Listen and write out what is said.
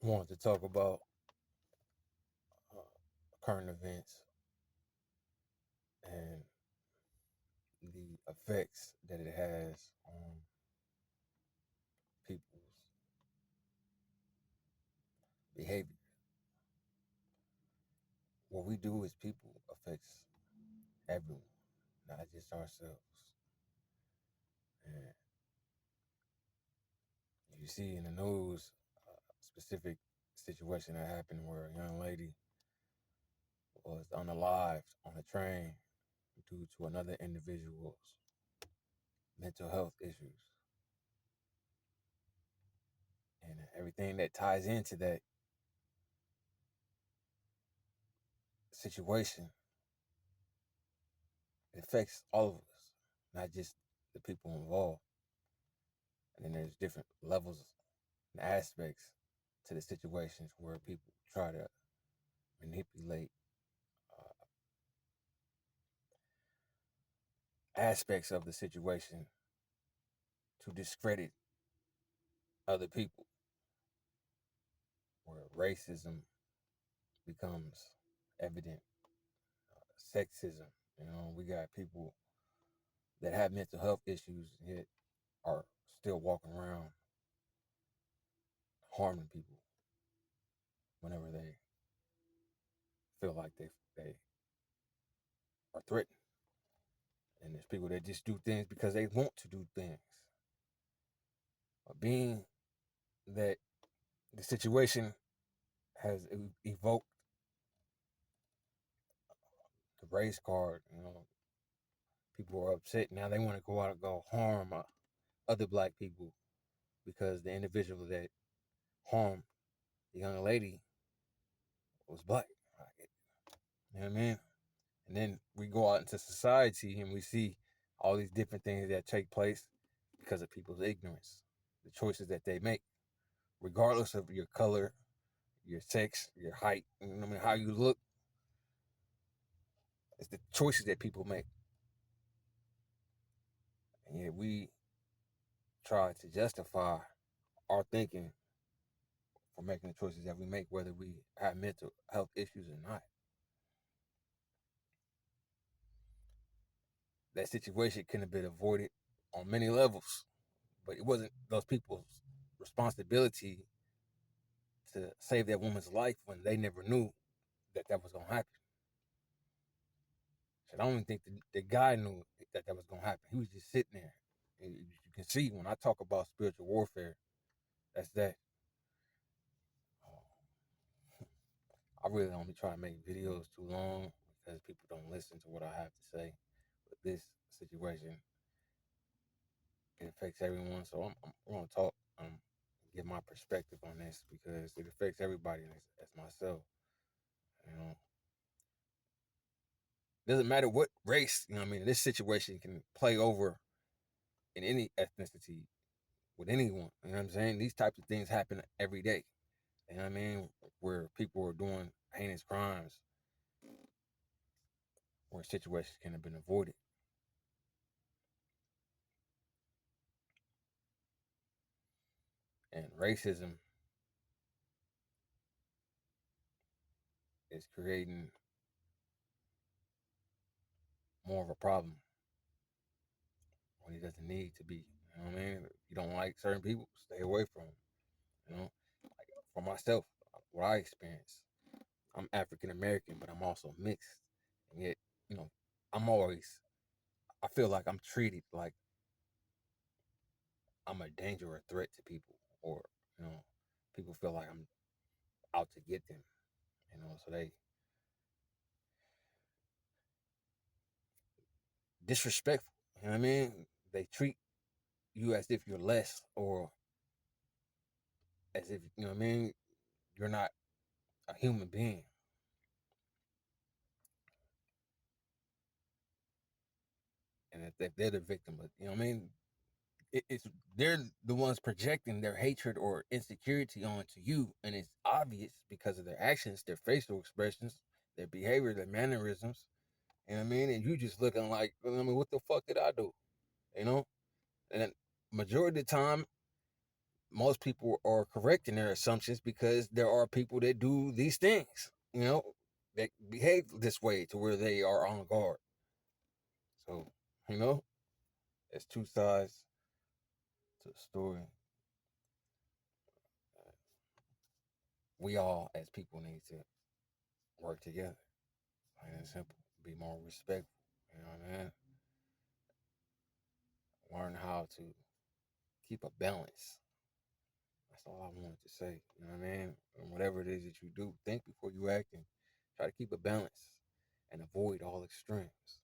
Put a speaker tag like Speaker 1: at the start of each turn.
Speaker 1: wanted to talk about uh, current events and the effects that it has on people's behavior. What we do as people affects everyone, not just ourselves. And you see in the news a specific situation that happened where a young lady was unalived on a train due to another individual's mental health issues. And everything that ties into that situation, it affects all of us, not just the people involved. And then there's different levels and aspects to the situations where people try to manipulate aspects of the situation to discredit other people, where racism becomes evident, sexism. We got people that have mental health issues yet are still walking around harming people whenever they feel like they are threatened. And there's people that just do things because they want to do things. But being that the situation has evoked the race card, people are upset. Now they want to go out and go harm other black people because the individual that harmed the young lady was black. You know what I mean? And then we go out into society and we see all these different things that take place because of people's ignorance, the choices that they make, regardless of your color, your sex, your height, how you look. It's the choices that people make. And yet we try to justify our thinking for making the choices that we make, whether we have mental health issues or not. That situation could have been avoided on many levels, but it wasn't those people's responsibility to save that woman's life when they never knew that was going to happen. So I don't even think the guy knew that was going to happen. He was just sitting there. And you can see when I talk about spiritual warfare, that's that. I really don't be trying to make videos too long because people don't listen to what I have to say. But this situation, it affects everyone. So I'm going to talk, give my perspective on this because it affects everybody as myself. You know, doesn't matter what race. This situation can play over in any ethnicity with anyone. You know what I'm saying? These types of things happen every day. You know what I mean? Where people are doing heinous crimes, where situations can have been avoided. And racism is creating more of a problem when it doesn't need to be. You know what I mean? If you don't like certain people, stay away from them. Like for myself, what I experience, I'm African American, but I'm also mixed. And yet, you know, I'm always, I feel like I'm treated like I'm a danger or a threat to people, or, you know, people feel like I'm out to get them, so they disrespectful. You know what I mean? They treat you as if you're less, or as if, you're not a human being. And if they're the victim, but it's they're the ones projecting their hatred or insecurity onto you, and it's obvious because of their actions, their facial expressions, their behavior, their mannerisms. You know what I mean? And you just looking like, what the fuck did I do? You know? And then majority of the time, most people are correct in their assumptions because there are people that do these things, that behave this way to where they are on guard. So, you know, it's two sides to the story. We all, as people, need to work together. Plain and simple. Be more respectful. You know what I mean? Learn how to keep a balance. That's all I wanted to say. You know what I mean? And whatever it is that you do, think before you act and try to keep a balance and avoid all extremes.